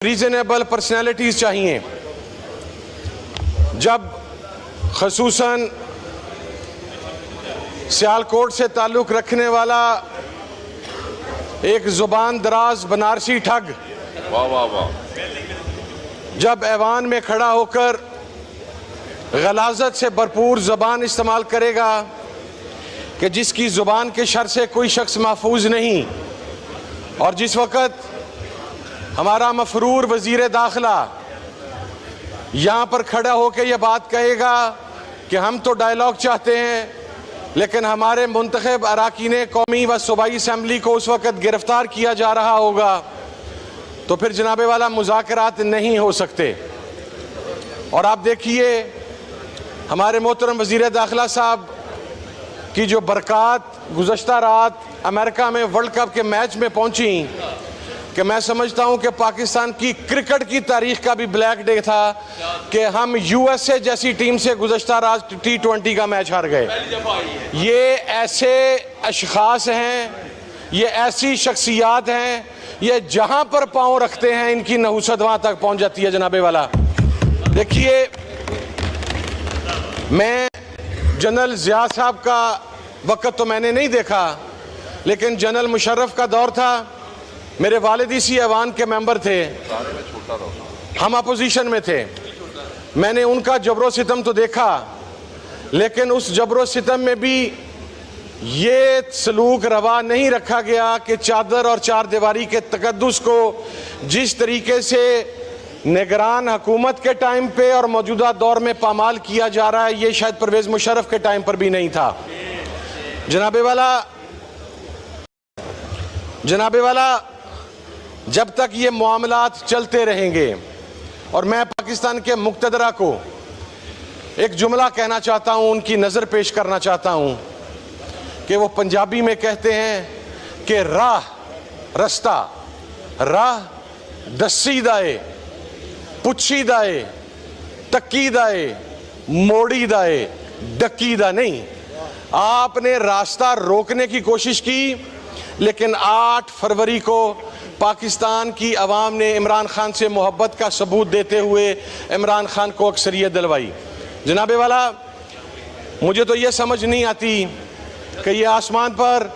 Reasonable personalities चाहिए। जब खसूसन सियालकोट से ताल्लुक़ रखने वाला एक ज़ुबान दराज बनारसी ठग जब ऐवान में खड़ा होकर गलाजत से भरपूर ज़बान इस्तेमाल करेगा कि जिसकी ज़ुबान के शर से कोई शख्स महफूज नहीं, और जिस वक़्त हमारा मफरूर वज़ीर दाखिला यहाँ पर खड़ा होकर यह बात कहेगा कि हम तो डायलॉग चाहते हैं, लेकिन हमारे मुंतखब अराकीन कौमी व सूबाई असम्बली को उस वक़्त गिरफ़्तार किया जा रहा होगा, तो फिर जनाबे वाला मुज़ाकरात नहीं हो सकते। और आप देखिए हमारे मोहतरम वज़ीर दाखिला साहब की जो बरक़ात गुज़श्ता रात अमेरिका में वर्ल्ड कप के मैच में पहुँची कि मैं समझता हूं कि पाकिस्तान की क्रिकेट की तारीख का भी ब्लैक डे था कि हम यूएसए जैसी टीम से गुज़श्ता रात T20 का मैच हार गए। ये ऐसे अशख़ास हैं, ये ऐसी शख्सियात हैं, ये जहां पर पांव रखते हैं इनकी नहुसत वहां तक पहुंच जाती है। जनाबे वाला देखिए, मैं जनरल ज़िया साहब का वक़्त तो मैंने नहीं देखा, लेकिन जनरल मुशर्रफ का दौर था। मेरे वालिद इसी ऐवान के मेंबर थे, हम अपोजिशन में थे। मैंने उनका जबरो सितम तो देखा, लेकिन उस जबरो सितम में भी ये सलूक रवा नहीं रखा गया कि चादर और चार दीवारी के तकद्दुस को जिस तरीके से निगरान हुकूमत के टाइम पे और मौजूदा दौर में पामाल किया जा रहा है, ये शायद परवेज़ मुशर्रफ के टाइम पर भी नहीं था। जनाबे वाला जब तक ये मामलात चलते रहेंगे, और मैं पाकिस्तान के मुक़्तदरा को एक जुमला कहना चाहता हूँ, उनकी नज़र पेश करना चाहता हूँ कि वो पंजाबी में कहते हैं कि राह रस्ता राह दसी दाए पुछी दाए तक्की दाए मोड़ी दाए डक्की दा नहीं। आपने रास्ता रोकने की कोशिश की, लेकिन 8 फरवरी को पाकिस्तान की अवाम ने इमरान खान से मोहब्बत का सबूत देते हुए इमरान खान को अक्सरियत दिलवाई। जनाबे वाला, मुझे तो ये समझ नहीं आती कि ये आसमान पर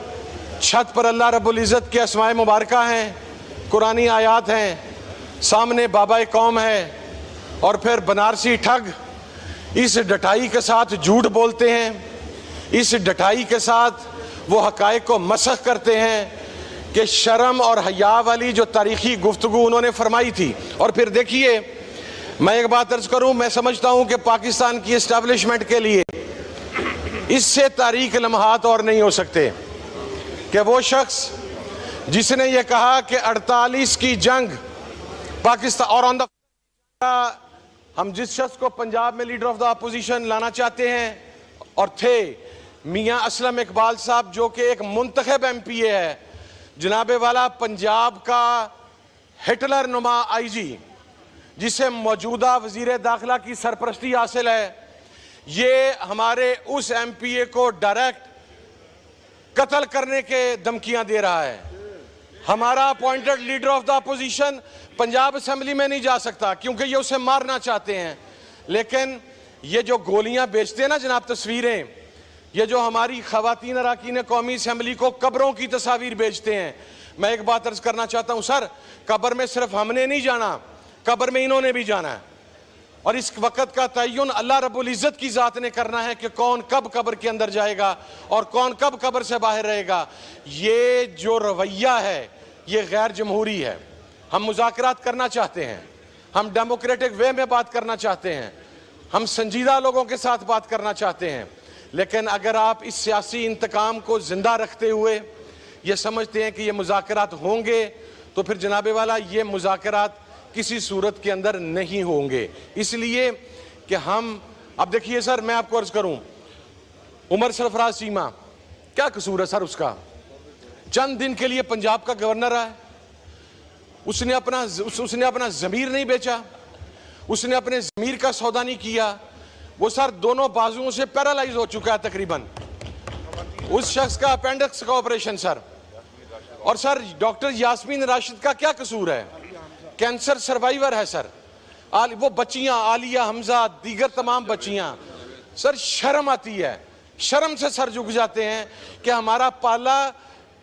छत पर अल्लाह रब्बुल इज़्ज़त के अस्माए मुबारका हैं, कुरानी आयात हैं, सामने बाबा कौम है, और फिर बनारसी ठग इस डटाई के साथ झूठ बोलते हैं, इस डटाई के साथ वो हक़ाइक़ को मसख़ करते हैं कि शर्म और हया वाली जो तारीख़ी गुफ्तगू उन्होंने फरमाई थी। और फिर देखिए, मैं एक बात अर्ज़ करूँ, मैं समझता हूँ कि पाकिस्तान की इस्टेब्लिशमेंट के लिए इससे तारीख़ लम्हात और नहीं हो सकते कि वो शख्स जिसने ये कहा कि 48 की जंग पाकिस्तान और ऑन द हम जिस शख्स को पंजाब में लीडर ऑफ द अपोजिशन लाना चाहते हैं और थे मियाँ असलम इकबाल साहब, जो कि एक मुंतखब MPA है। जनाबे वाला पंजाब का हिटलर नुमा IG, जिसे मौजूदा वज़ीर दाखिला की सरपरस्ती हासिल है, ये हमारे उस MPA को डायरेक्ट कत्ल करने के धमकियां दे रहा है। हमारा appointed leader of the opposition Punjab assembly में नहीं जा सकता क्योंकि ये उसे मारना चाहते हैं। लेकिन ये जो गोलियां बेचते हैं ना जनाब, तस्वीरें, ये जो हमारी ख़वातीन अराकीन कौमी असम्बली को कब्रों की तस्वीर बेचते हैं। मैं एक बात अर्ज़ करना चाहता हूँ सर, कब्र में सिर्फ हमने नहीं जाना, कब्र में इन्होंने भी जाना है, और इस वक़्त का तयन अल्लाह रब्बुल इज़्ज़त की ज़ात ने करना है कि कौन कब कब्र के अंदर जाएगा और कौन कब कब्र से बाहर रहेगा। ये जो रवैया है ये गैर जमहूरी है। हम मुज़ाकरात करना चाहते हैं, हम डेमोक्रेटिक वे में बात करना चाहते हैं, हम संजीदा लोगों के साथ बात करना चाहते हैं, लेकिन अगर आप इस सियासी इंतकाम को ज़िंदा रखते हुए ये समझते हैं कि ये मुज़ाकरात होंगे, तो फिर जनाबे वाला ये मुज़ाकरात किसी सूरत के अंदर नहीं होंगे। इसलिए कि हम अब देखिए सर, मैं आपको अर्ज़ करूं, उमर सरफराज चीमा क्या कसूर है सर उसका? चंद दिन के लिए पंजाब का गवर्नर है, उसने अपना ज़मीर नहीं बेचा, उसने अपने ज़मीर का सौदा नहीं किया। वो सर दोनों बाजुओं से पैरालाइज हो चुका है तकरीबन। उस शख्स का अपेंडिक्स का ऑपरेशन सर, और सर डॉक्टर यास्मीन राशिद का क्या कसूर है? कैंसर सर्वाइवर है सर, वो बच्चियां आलिया हमजा दीगर तमाम बच्चियां, सर शर्म आती है, शर्म से सर झुक जाते हैं कि हमारा पाला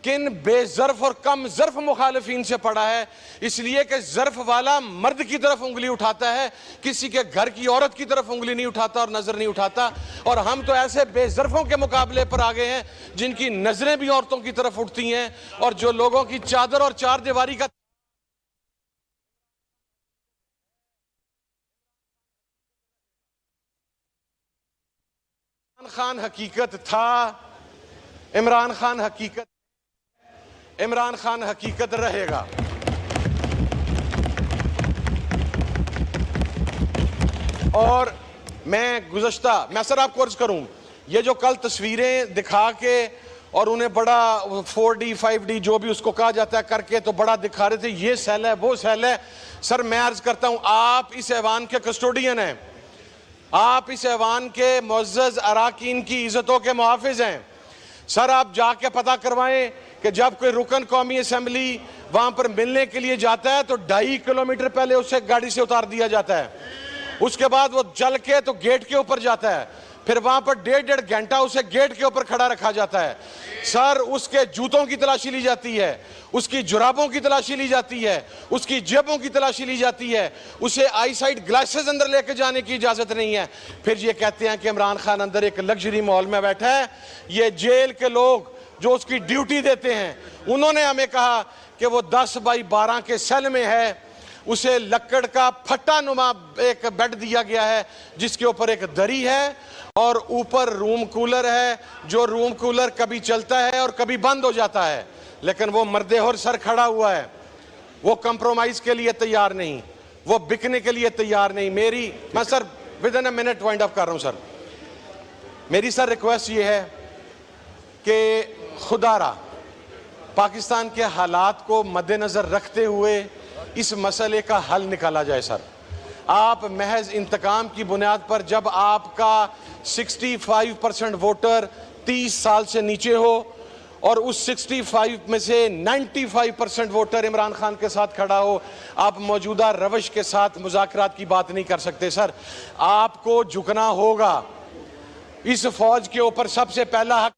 किन बेजर्फ और कम जर्फ मुखालिफिन से पड़ा है, इसलिए कि जर्फ वाला मर्द की तरफ उंगली उठाता है, किसी के घर की औरत की तरफ उंगली नहीं उठाता और नजर नहीं उठाता। और हम तो ऐसे बेजर्फों के मुकाबले पर आ गए हैं जिनकी नजरें भी औरतों की तरफ उठती हैं, और जो लोगों की चादर और चार दीवारी का खान हकीकत था, इमरान खान हकीकत, इमरान खान हकीकत रहेगा। और मैं सर आपको अर्ज करूं, ये जो कल तस्वीरें दिखा के और उन्हें बड़ा 4D 5D जो भी उसको कहा जाता है करके तो बड़ा दिखा रहे थे, ये सेल है वो सेल है। सर मैं अर्ज करता हूं, आप इस ऐवान के कस्टोडियन हैं, आप इस ऐवान के मुअज़्ज़ज़ अराकीन की इज्जतों के मुहाफ़िज़ हैं। सर आप जाके पता करवाएं कि जब कोई रुकन कौमी असेंबली वहां पर मिलने के लिए जाता है तो 2.5 किलोमीटर पहले उसे गाड़ी से उतार दिया जाता है, उसके बाद वो चल के तो गेट के ऊपर जाता है, फिर वहां पर 1.5 घंटा उसे गेट के ऊपर खड़ा रखा जाता है। सर उसके जूतों की तलाशी ली जाती है, उसकी जुराबों की तलाशी ली जाती है, उसकी जेबों की तलाशी ली जाती है, उसे आई साइड ग्लासेस अंदर लेके जाने की इजाजत नहीं है। फिर ये कहते हैं कि इमरान खान अंदर एक लग्जरी मॉल में बैठा है। ये जेल के लोग जो उसकी ड्यूटी देते हैं, उन्होंने हमें कहा कि वो 10 बाई 12 के सेल में है, उसे लकड़ का फट्टा नुमा एक बेड दिया गया है जिसके ऊपर एक दरी है और ऊपर रूम कूलर है, जो रूम कूलर कभी चलता है और कभी बंद हो जाता है। लेकिन वो मर्दे और सर खड़ा हुआ है, वो कंप्रोमाइज के लिए तैयार नहीं, वो बिकने के लिए तैयार नहीं। मैं sir with in a minute wind up कर रहा हूं सर। मेरी सर रिक्वेस्ट ये है कि खुदारा पाकिस्तान के हालात को मद्देनजर रखते हुए इस मसले का हल निकाला जाए। सर आप महज इंतकाम की बुनियाद पर, जब आपका 65% वोटर 30 साल से नीचे हो और उस 65 में से 95% वोटर इमरान खान के साथ खड़ा हो, आप मौजूदा रवश के साथ मुज़ाकरात की बात नहीं कर सकते। सर आपको झुकना होगा, इस फौज के ऊपर सबसे पहला हक